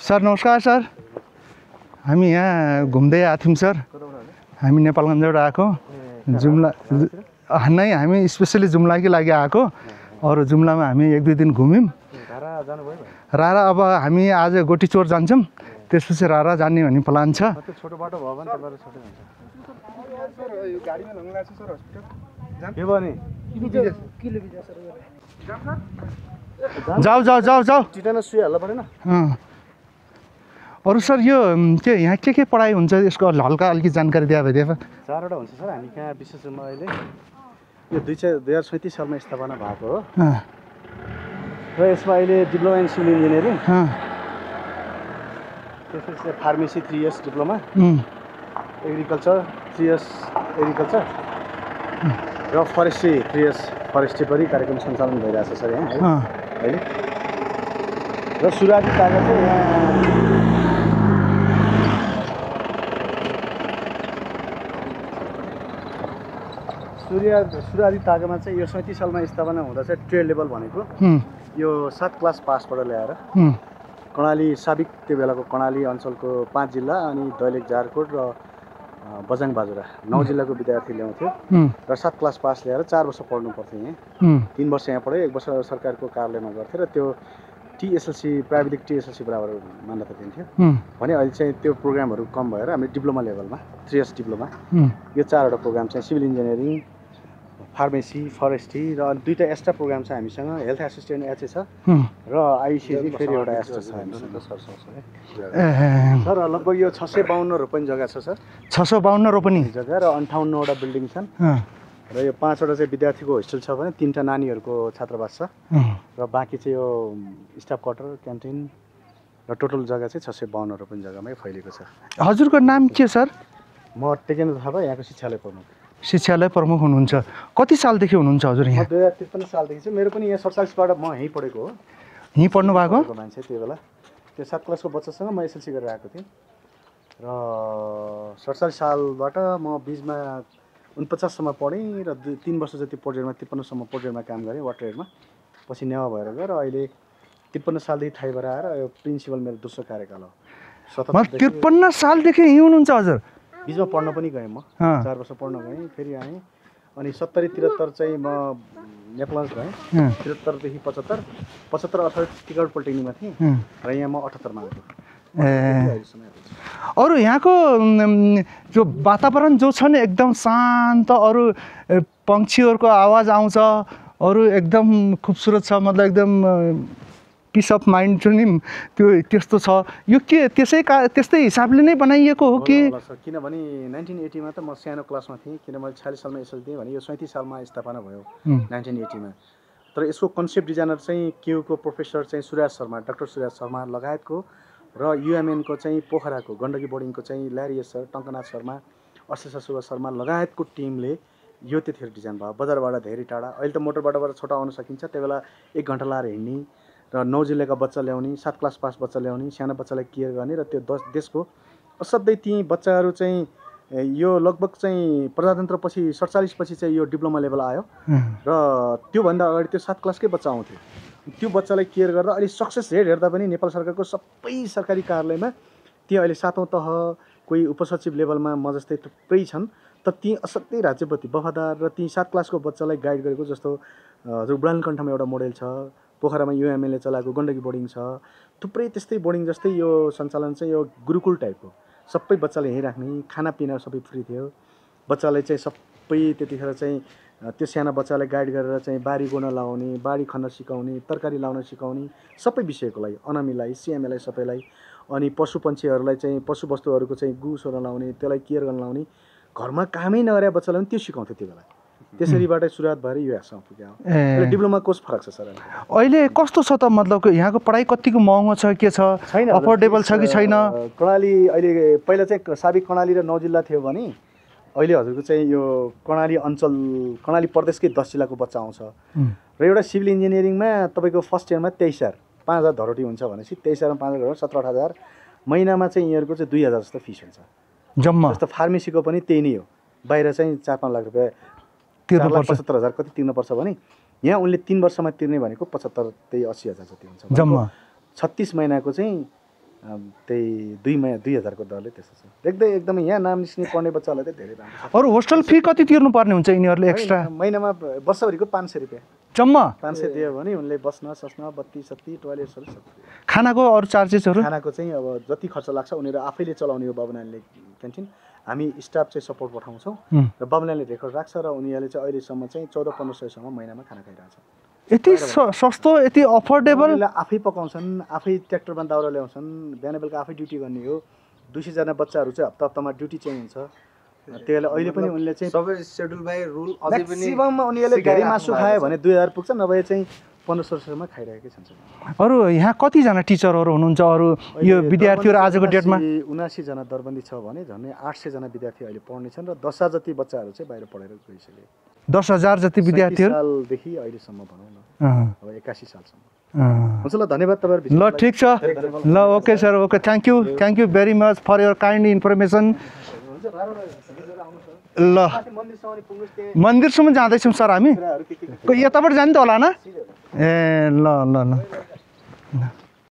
Sir नमस्कार sir, हामी यहाँ घुम्दै आएको थियौँ सर। हामी नेपालगञ्जबाट आएको जुम्ला नै, हामी स्पेसली जुम्लाकै लागि आएको। अरू जुम्लामा हामी 1-2 दिन घुम्यौँ। रारा अब हामी आज गोटीचोर जान्छौँ, त्यसपछि रारा जाने भन्ने प्लान छ। छोटो बाटो भयो भने तपाईहरु छोटो हुन्छ। यो गाडीमा लग्नु लाग्छ सर हस्पिटल। के भने जाऊ टिटेनस सुई हाल्नु परेन। अरू सर यो के यहाँ के पढाइ हुन्छ यसको हल्का अलिकति जानकारी दिए भए। 4वटा हुन्छ सर। हामी कहाँ विशेष रूपमा अहिले यो 2037 सालमा स्थापना भएको हो र यसमा अहिले डिप्लोमा इन सिभिल इन्जिनियरिङ, त्यसपछि pharmacy 3 years diploma, agriculture 3 years agriculture र फरेस्ट्री 3 इयर्स फरेस्ट्री पनि कार्यक्रम सञ्चालन भइरहेछ सर यहाँ अहिले। र सुरुवाती कागज चाहिँ यहाँ सुरुवाती तागामा चाहिँ यो 37 सालमा स्थापना हुँदा चाहिँ ट्रेड लेभल भनेको यो 7 क्लास पासबाट ल्याएर कर्णाली साबिक त्यो बेलाको कर्णाली अञ्चलको 5 जिल्ला अनि दैलेख जारकोट र बजाङ बाजुरा 9 जिल्लाको विद्यार्थी ल्याउँथ्यो र 7 क्लास पास ल्याएर 4 वर्ष पढ्नु पर्थ्यो यहाँ। 3 वर्ष यहाँ पढ्यो, 1 वर्ष सरकारको कार्यालयमा गर्थ्यो र त्यो टीएसएलसी प्राविधिक टीएसएलसी बराबर मान्यता दिन्थ्यो भने अहिले चाहिँ त्यो प्रोग्रामहरू कम भएर हामी डिप्लोमा लेभलमा 3 इयर्स डिप्लोमा यो 4वटा प्रोग्राम चाहिँ सिभिल इन्जिनियरिङ, फार्मेसी, फरेस्ट्री र 2टा एक्स्ट्रा प्रोग्राम छ हामीसँग। हेल्थ एसिस्टेन्ट एचए छ र आइसिजी फेरि एउटा एक्स्ट्रा छ हामीसँग सर। लगभग यो 652 रोपनी जग्गा छ सर। 652 रोपनी जग्गा र 58वटा बिल्डिङ छन् र यो 5वटा चाहिँ विद्यार्थीको होस्टेल छ भने 3टा नानीहरूको छात्रावास छ र बाँकी चाहिँ यो स्टाफ क्वार्टर, क्यान्टिन र टोटल जग्गा चाहिँ 652 रोपनी जग्गामै फैलिएको छ। हजुरको नाम के सर? म टेकेन्द्र थापा, यहाँको शिक्षालय प्रमुख। शिक्षालय प्रमुख हुनुहुन्छ। कति सालदेखि हुनुहुन्छ हजुर यहाँ? 2053 सालदेखि चाहिँ। मेरो पनि यहाँ 47बाट म यहीँ पढेको हो। यहीँ पढ्नु भएको मान्छे त्यो बेला त्यो 7 क्लासको बच्चासँग म एसएलसी गरेर आएको थिएँ र 47 सालबाट म बिचमा 49 सम्म पढेँ र 3 वर्ष जति पोर्टरेडमा 53 सम्म पोर्टरेडमा काम गरेँ वाटरएडमा। पछि नेवा भएर गएर अहिले 53 सालदेखि थाइबाट आएर यो प्रिन्सिपल मेरो दोस्रो कार्यकाल हो। 53 सालदेखि यहीँ हुनुहुन्छ हजुर? बिचमा पढ्न पनि गएँ म, 4 वर्ष पढ्न गएँ, फेरि आएँ अनि 70-73 चाहिँ म नेपालगञ्ज गएँ। 73 देखि 75 अर्थात् टिकाउ पोलिटेक्निकमा थिएँ र यहाँ म 78 मा आएको। अरू यहाँको जो वातावरण जो छ नि एकदम शान्त, अरू पक्षीहरूको आवाज आउँछ, अरू एकदम खुबसुरत छ, मतलब एकदम पिस अफ माइन्ड छ नि त्यो त्यस्तो छ। यो के त्यस्तै हिसाबले नै बनाइएको हो कि? किनभने 1980 मा त म सानो क्लासमा थिएँ, किन मैले 46 सालमा एसएलसी दिएँ भने यो 37 सालमा स्थापना भयो 1980 मा। तर यसको कन्सेप्ट डिजाइनर चाहिँ क्युको प्रोफेसर चाहिँ सुराज शर्मा, डाक्टर सुराज शर्मा लगायतको र युएमएनको चाहिँ पोखराको गण्डकी बोर्डिङको चाहिँ ल्यारियस सर, टङ्कनाथ शर्मा, अशेष सुभाष शर्मा लगायतको टिमले यो त्यतिखेर डिजाइन भयो। बजारबाट धेरै टाढा, अहिले त मोटरबाटबाट छोटा आउन सकिन्छ, त्यो बेला 1 घन्टा लाएर हिँड्ने र 9 जिल्लाका बच्चा ल्याउने, 7 क्लास पास बच्चा ल्याउने, सानो बच्चालाई केयर गर्ने र त्यो देशको असाध्यै ती बच्चाहरू चाहिँ यो लगभग चाहिँ प्रजातन्त्रपछि 47 पछि चाहिँ यो डिप्लोमा लेभल आयो र त्योभन्दा अगाडि त्यो 7 क्लासकै बच्चा आउँथ्यो। त्यो बच्चालाई केयर गर्दा अहिले सक्सेस रेट हेर्दा पनि नेपाल सरकारको सबै सरकारी कार्यालयमा ती अहिले 7औं तह, कोही उपसचिव लेभलमा म जस्तै थुप्रै छन्। त ती असाध्यै राज्यप्रति वफादार र ती 7 क्लासको बच्चालाई गाइड गरेको जस्तो हजुर बुढानकण्ठमा एउटा मोडेल छ, पोखरामा युएमएलले चलाएको गण्डकी बोर्डिङ छ, थुप्रै त्यस्तै बोर्डिङ जस्तै यो सञ्चालन चाहिँ यो गुरुकुल टाइपको। सबै बच्चाले यहीँ राख्ने, खानापिना सबै फ्री थियो। बच्चालाई चाहिँ सबै त्यतिखेर चाहिँ त्यो सानो बच्चालाई गाइड गरेर चाहिँ बारी गोड्न लाउने, बारी खन्न सिकाउने, तरकारी लाउन सिकाउने, सबै विषयको लागि अनामीलाई, सिएमएलाई सबैलाई। अनि पशुपन्छीहरूलाई चाहिँ पशुवस्तुहरूको चाहिँ गु सोर्न लाउने, त्यसलाई केयर गर्न लाउने, घरमा कामै नगरे बच्चालाई पनि त्यो सिकाउँथ्यो त्यो बेला। त्यसरीबाटै सुरुवात भएर यो यहाँसम्म पुग्यो। डिप्लोमा कोर्स फरक छ सर। अहिले कस्तो छ त? मतलब यहाँको पढाइ कतिको महँगो छ, के छ, छैन, अफोर्डेबल छ कि छैन? कर्णाली अहिले पहिला चाहिँ साबिक कर्णाली र 9 जिल्ला थियो भने अहिले हजुरको चाहिँ यो कर्णाली अञ्चल, कर्णाली प्रदेशकै 10 जिल्लाको बच्चा आउँछ र एउटा सिभिल इन्जिनियरिङमा तपाईँको फर्स्ट इयरमा 23,000 5,000 धरोटी हुन्छ भनेपछि 23,000 मा 5,000 17,000 महिनामा चाहिँ यिनीहरूको चाहिँ 2,000 जस्तो फिस हुन्छ जम्मा। जस्तो फार्मेसीको पनि त्यही नै हो, बाहिर चाहिँ 4-5 लाख रुपियाँ 4,75,000 कति तिर्नुपर्छ भने यहाँ उनले 3 वर्षमा तिर्ने भनेको 75 80,000 जति हुन्छ जम्मा। 36 महिनाको चाहिँ त्यही 2000को दरले त्यसो छ देख्दै एकदमै यहाँ नाम निस्किने पढ्ने बच्चाहरूलाई चाहिँ धेरै राम्रो छ। अरू होस्टल फी कति तिर्नुपर्ने हुन्छ यिनीहरूले एक्स्ट्रा? महिनामा वर्षभरिको 500 रुपियाँ जम्मा 500 दियो भने उनले बस्न सस्न बत्ती सत्ती टोयलेट्सहरू सब खानाको अरू चार्जेसहरू? खानाको चाहिँ अब जति खर्च लाग्छ उनीहरू आफैले चलाउने हो बाबुनानीले क्यान्टिन। हामी स्टाफ चाहिँ सपोर्ट पठाउँछौँ र बाबुनानीले रेकर्ड राख्छ र उनीहरूले चाहिँ अहिलेसम्म चाहिँ 14-1500 महिनामा खाना खाइरहेछ। यति सस्तो यति अफोर्डेबल? आफै पकाउँछन् आफै ट्र्याक्टरमा दाउरा ल्याउँछन् बिहान बेलुका आफै ड्युटी गर्ने हो। 200 जना बच्चाहरू चाहिँ हप्तामा ड्युटी चाहिँ हुन्छ त्यसले अहिले पनि उनले चाहिँ सबै सेड्युल बाई रुल अझै पनि म्याक्सिमम उनीहरूले धेरै मासु खायो भने 2000 पुग्छ नभए चाहिँ 1500 खाइरहेकै छन्। अरू यहाँ कतिजना टिचरहरू हुनुहुन्छ अरू यो विद्यार्थीहरू आजको डेटमा? 79 जना दरबन्दी छ भने झन्डै 800 जना विद्यार्थी अहिले पढ्ने छन् र 10,000 जति बच्चाहरू चाहिँ बाहिर पढेर गइसके। 10,000 जति विद्यार्थीहरू सालदेखि अहिलेसम्म भनौँ न अब 81 सालसम्म। हुन्छ ल धन्यवाद तपाईहरु। ल ठिक छ ल okay sir okay thank you very much for your kind information. ल मन्दिरसम्म जाँदैछौँ सर हामी यताबाट जाने त होला न? ए ल ल ल